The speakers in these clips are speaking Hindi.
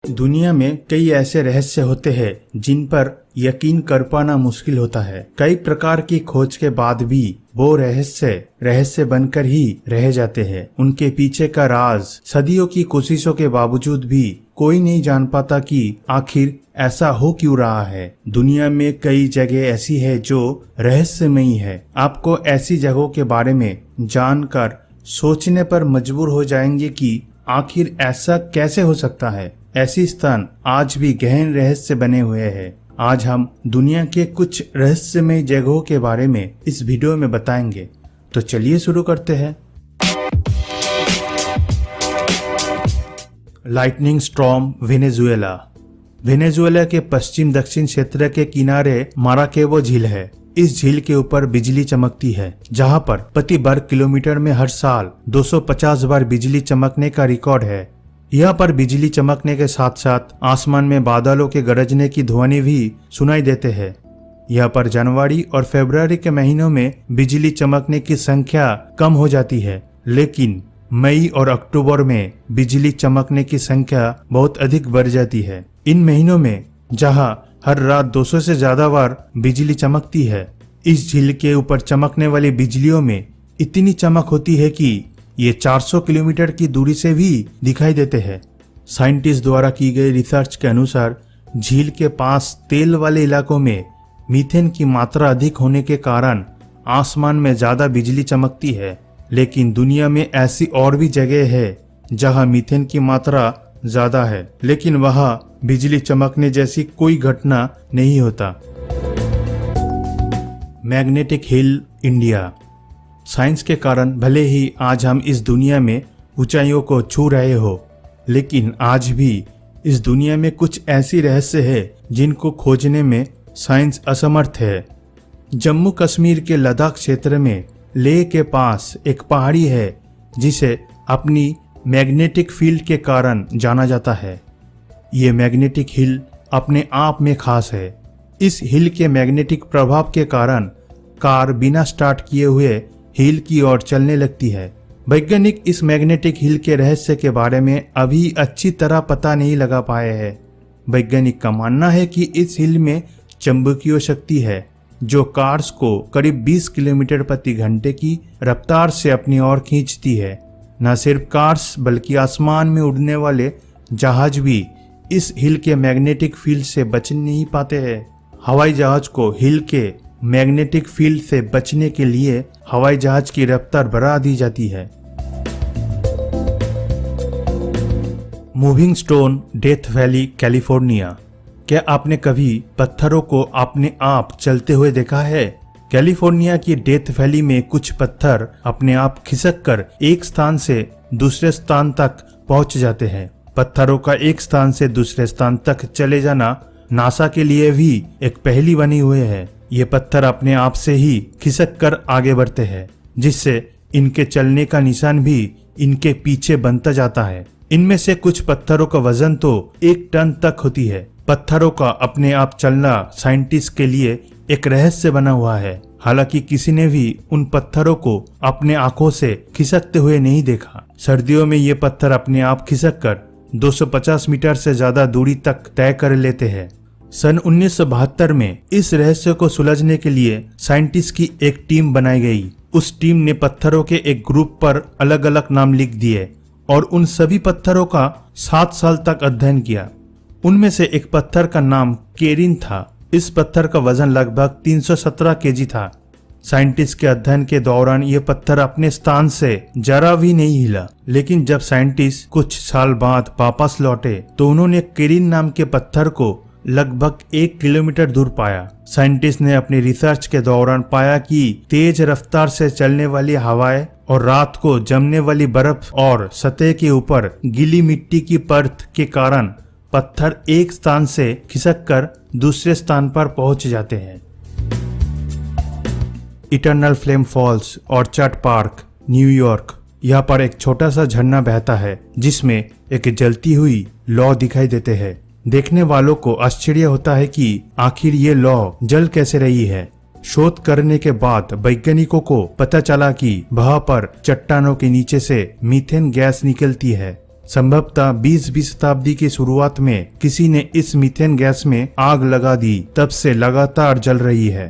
दुनिया में कई ऐसे रहस्य होते हैं जिन पर यकीन कर पाना मुश्किल होता है। कई प्रकार की खोज के बाद भी वो रहस्य बनकर ही रह जाते हैं। उनके पीछे का राज सदियों की कोशिशों के बावजूद भी कोई नहीं जान पाता कि आखिर ऐसा हो क्यों रहा है। दुनिया में कई जगह ऐसी है जो रहस्यमयी है। आपको ऐसी जगहों के बारे में जानकर सोचने पर मजबूर हो जाएंगे कि आखिर ऐसा कैसे हो सकता है। ऐसी स्थान आज भी गहन रहस्य बने हुए हैं। आज हम दुनिया के कुछ रहस्यमय जगहों के बारे में इस वीडियो में बताएंगे। तो चलिए शुरू करते हैं। लाइटनिंग स्टॉर्म वेनेजुएला के पश्चिम दक्षिण क्षेत्र के किनारे माराकेबो झील है। इस झील के ऊपर बिजली चमकती है, जहां पर प्रति वर्ग किलोमीटर में हर साल 250 बार बिजली चमकने का रिकॉर्ड है। यहाँ पर बिजली चमकने के साथ साथ आसमान में बादलों के गरजने की ध्वनि भी सुनाई देते हैं। यहाँ पर जनवरी और फरवरी के महीनों में बिजली चमकने की संख्या कम हो जाती है, लेकिन मई और अक्टूबर में बिजली चमकने की संख्या बहुत अधिक बढ़ जाती है। इन महीनों में जहाँ हर रात 200 से ज्यादा बार बिजली चमकती है, इस झील के ऊपर चमकने वाली बिजलियों में इतनी चमक होती है कि ये 400 किलोमीटर की दूरी से भी दिखाई देते हैं। साइंटिस्ट द्वारा की गई रिसर्च के अनुसार झील के पास तेल वाले इलाकों में मीथेन की मात्रा अधिक होने के कारण आसमान में ज्यादा बिजली चमकती है। लेकिन दुनिया में ऐसी और भी जगह है जहां मीथेन की मात्रा ज्यादा है, लेकिन वहां बिजली चमकने जैसी कोई घटना नहीं होता। Magnetic hill, India. साइंस के कारण भले ही आज हम इस दुनिया में ऊंचाइयों को छू रहे हो, लेकिन आज भी इस दुनिया में कुछ ऐसी रहस्य है जिनको खोजने में साइंस असमर्थ है। जम्मू कश्मीर के लद्दाख क्षेत्र में लेह के पास एक पहाड़ी है जिसे अपनी मैग्नेटिक फील्ड के कारण जाना जाता है। ये मैग्नेटिक हिल अपने आप में खास है। इस हिल के मैग्नेटिक प्रभाव के कारण कार बिना स्टार्ट किए हुए हिल की ओर चलने लगती है। वैज्ञानिक इस मैग्नेटिक हिल के रहस्य के बारे में अभी अच्छी तरह पता नहीं लगा पाए हैं। वैज्ञानिक का मानना है कि इस हिल में चुंबकीय शक्ति है जो कार्स को करीब 20 किलोमीटर प्रति घंटे की रफ्तार से अपनी ओर खींचती है। न सिर्फ कार्स बल्कि आसमान में उड़ने वाले जहाज भी इस हिल के मैग्नेटिक फील्ड से बच नहीं पाते हैं। हवाई जहाज को हिल के मैग्नेटिक फील्ड से बचने के लिए हवाई जहाज की रफ्तार बढ़ा दी जाती है। Moving stone, death valley, California. क्या आपने कभी पत्थरों को अपने आप चलते हुए देखा है? कैलिफोर्निया की डेथ वैली में कुछ पत्थर अपने आप खिसक कर एक स्थान से दूसरे स्थान तक पहुंच जाते हैं। पत्थरों का एक स्थान से दूसरे स्थान तक चले जाना नासा के लिए भी एक पहेली बनी हुई है। ये पत्थर अपने आप से ही खिसक कर आगे बढ़ते हैं, जिससे इनके चलने का निशान भी इनके पीछे बनता जाता है। इनमें से कुछ पत्थरों का वजन तो 1 टन तक होती है। पत्थरों का अपने आप चलना साइंटिस्ट के लिए एक रहस्य बना हुआ है। हालांकि किसी ने भी उन पत्थरों को अपने आंखों से खिसकते हुए नहीं देखा। सर्दियों में ये पत्थर अपने आप खिसक कर 250 मीटर से ज्यादा दूरी तक तय कर लेते हैं। सन 1972 में इस रहस्य को सुलझने के लिए साइंटिस्ट की एक टीम बनाई गई। उस टीम ने पत्थरों के एक ग्रुप पर अलग अलग नाम लिख दिए और उन सभी पत्थरों का 7 साल तक अध्ययन किया। उनमें से एक पत्थर का नाम केरिन था। इस पत्थर का वजन लगभग 317 केजी था। साइंटिस्ट के अध्ययन के दौरान ये पत्थर अपने स्थान से जरा भी नहीं हिला, लेकिन जब साइंटिस्ट कुछ साल बाद वापस लौटे तो उन्होंने केरिन नाम के पत्थर को लगभग 1 किलोमीटर दूर पाया। साइंटिस्ट ने अपनी रिसर्च के दौरान पाया कि तेज रफ्तार से चलने वाली हवाएं और रात को जमने वाली बर्फ और सतह के ऊपर गीली मिट्टी की परत के कारण पत्थर एक स्थान से खिसक कर दूसरे स्थान पर पहुंच जाते हैं। Eternal Flame Falls, Orchard Park, New York. यहाँ पर एक छोटा सा झरना बहता है जिसमें एक जलती हुई लौ दिखाई देते हैं। देखने वालों को आश्चर्य होता है कि आखिर ये लौ जल कैसे रही है। शोध करने के बाद वैज्ञानिकों को पता चला कि वहां पर चट्टानों के नीचे से मीथेन गैस निकलती है। संभवतः 20वीं शताब्दी की शुरुआत में किसी ने इस मीथेन गैस में आग लगा दी, तब से लगातार जल रही है।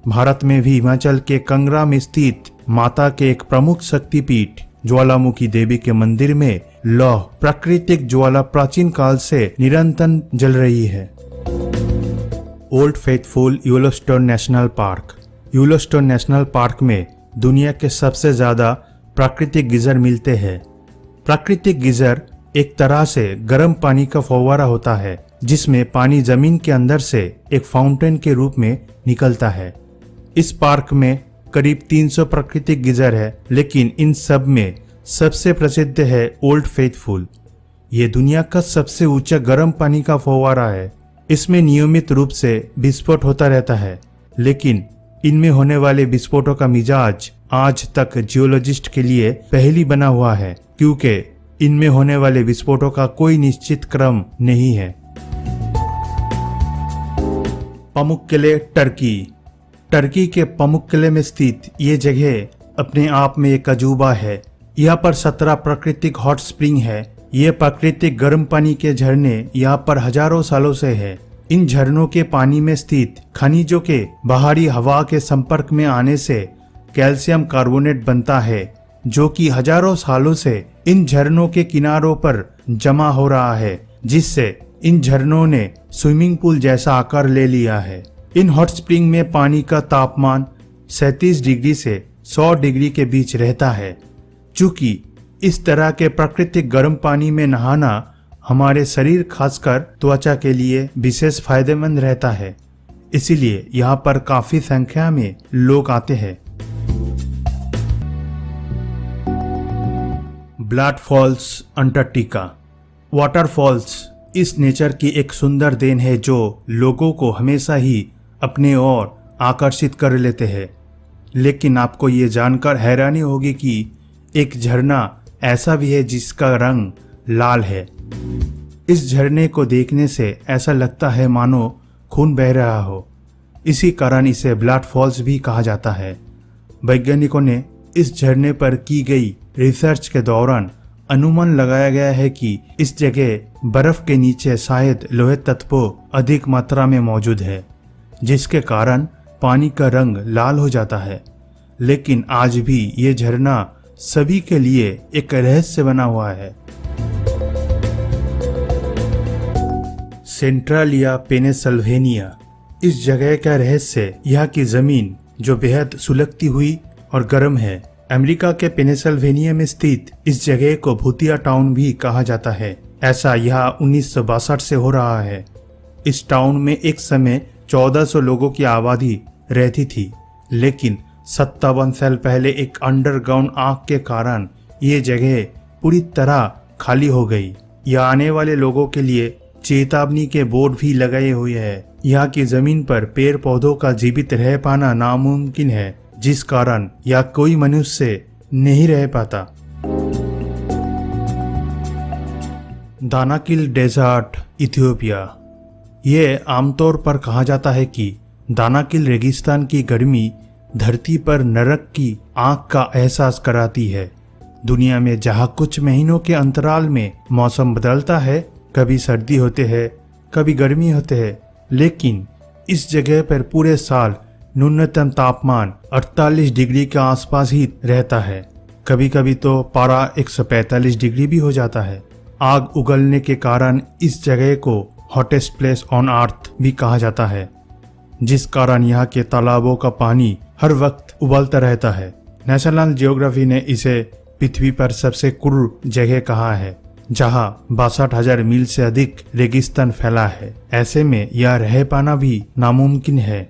भारत में भी हिमाचल के कंगरा में स्थित माता के एक प्रमुख शक्तिपीठ ज्वालामुखी देवी के मंदिर में लौह प्राकृतिक ज्वाला प्राचीन काल से निरंतर जल रही है। Old faithful Yellowstone national park. Yellowstone national park में दुनिया के सबसे ज्यादा प्राकृतिक गीजर मिलते हैं। प्राकृतिक गीजर एक तरह से गर्म पानी का फव्वारा होता है जिसमें पानी जमीन के अंदर से एक फाउंटेन के रूप में निकलता है। इस पार्क में करीब 300 प्राकृतिक गीजर है, लेकिन इन सब में सबसे प्रसिद्ध है ओल्ड फेथफुल। ये दुनिया का सबसे ऊंचा गर्म पानी का फव्वारा है। इसमें नियमित रूप से विस्फोट होता रहता है, लेकिन इनमें होने वाले विस्फोटों का मिजाज आज तक जियोलॉजिस्ट के लिए पहेली बना हुआ है, क्योंकि इनमें होने वाले विस्फोटों का कोई निश्चित क्रम नहीं है। पमुक्कले, टर्की। टर्की के पमुक्कले में स्थित ये जगह अपने आप में एक अजूबा है। यहाँ पर 17 प्राकृतिक हॉट स्प्रिंग है। ये प्राकृतिक गर्म पानी के झरने यहाँ पर हजारों सालों से है। इन झरनों के पानी में स्थित खनिजों के बाहरी हवा के संपर्क में आने से कैल्शियम कार्बोनेट बनता है, जो कि हजारों सालों से इन झरनों के किनारों पर जमा हो रहा है, जिससे इन झरनों ने स्विमिंग पूल जैसा आकार ले लिया है। इन हॉट स्प्रिंग में पानी का तापमान 37 डिग्री से 100 डिग्री के बीच रहता है। चूंकि इस तरह के प्राकृतिक गर्म पानी में नहाना हमारे शरीर खासकर त्वचा के लिए विशेष फायदेमंद रहता है, इसीलिए यहाँ पर काफी संख्या में लोग आते हैं। Blood Falls, Antarctica. वाटरफॉल्स इस नेचर की एक सुंदर देन है जो लोगों को हमेशा ही अपने ओर आकर्षित कर लेते हैं। लेकिन आपको ये जानकर हैरानी होगी कि एक झरना ऐसा भी है जिसका रंग लाल है। इस झरने को देखने से ऐसा लगता है मानो खून बह रहा हो। इसी कारण इसे ब्लड फॉल्स भी कहा जाता है। वैज्ञानिकों ने इस झरने पर की गई रिसर्च के दौरान अनुमान लगाया गया है कि इस जगह बर्फ के नीचे शायद लोहे तत्व अधिक मात्रा में मौजूद है, जिसके कारण पानी का रंग लाल हो जाता है। लेकिन आज भी ये झरना सभी के लिए एक रहस्य बना हुआ है। सेंट्रल या पेनिसिल्वेनिया। इस जगह का रहस्य यहाँ की जमीन जो बेहद सुलगती हुई और गर्म है। अमेरिका के पेनिसिल्वेनिया में स्थित इस जगह को भूतिया टाउन भी कहा जाता है। ऐसा यहाँ 1962 से हो रहा है। इस टाउन में एक समय 1400 लोगों की आबादी रहती थी, लेकिन 57 साल पहले एक अंडरग्राउंड आग के कारण ये जगह पूरी तरह खाली हो गई। यहाँ आने वाले लोगों के लिए चेतावनी के बोर्ड भी लगाए हुए हैं। यहाँ की जमीन पर पेड़ पौधों का जीवित रह पाना नामुमकिन है, जिस कारण यहाँ कोई मनुष्य नहीं रह पाता। Danakil Desert, Ethiopia. ये आमतौर पर कहा जाता है कि दानाकिल रेगिस्तान की गर्मी धरती पर नरक की आग का एहसास कराती है। दुनिया में जहाँ कुछ महीनों के अंतराल में मौसम बदलता है, कभी सर्दी होते हैं, कभी गर्मी होते हैं, लेकिन इस जगह पर पूरे साल न्यूनतम तापमान 48 डिग्री के आसपास ही रहता है। कभी कभी तो पारा 145 डिग्री भी हो जाता है। आग उगलने के कारण इस जगह को हॉटेस्ट प्लेस ऑन अर्थ भी कहा जाता है, जिस कारण यहाँ के तालाबों का पानी हर वक्त उबलता रहता है। नेशनल जियोग्राफी ने इसे पृथ्वी पर सबसे क्रूर जगह कहा है, जहां 62,000 मील से अधिक रेगिस्तान फैला है। ऐसे में यह रह पाना भी नामुमकिन है।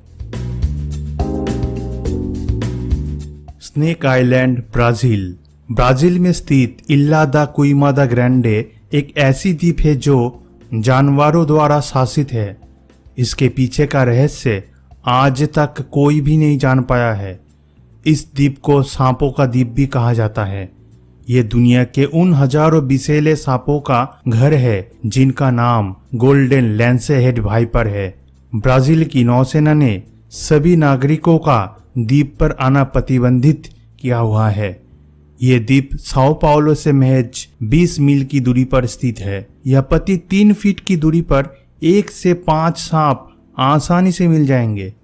Snake island, Brazil. ब्राजील में स्थित इल्हा दा कुइमा दा ग्रैंडे एक ऐसी द्वीप है जो जानवरों द्वारा शासित है। इसके पीछे का रहस्य आज तक कोई भी नहीं जान पाया है। इस द्वीप को सांपों का द्वीप भी कहा जाता है। ये दुनिया के उन हजारों विषैले सांपों का घर है जिनका नाम गोल्डन लैंसेहेड वाइपर है। ब्राजील की नौसेना ने सभी नागरिकों का द्वीप पर आना प्रतिबंधित किया हुआ है। ये द्वीप साओ पाउलो से महज 20 मील की दूरी पर स्थित है। यह प्रति 3 फीट की दूरी पर 1 से 5 सांप आसानी से मिल जाएंगे।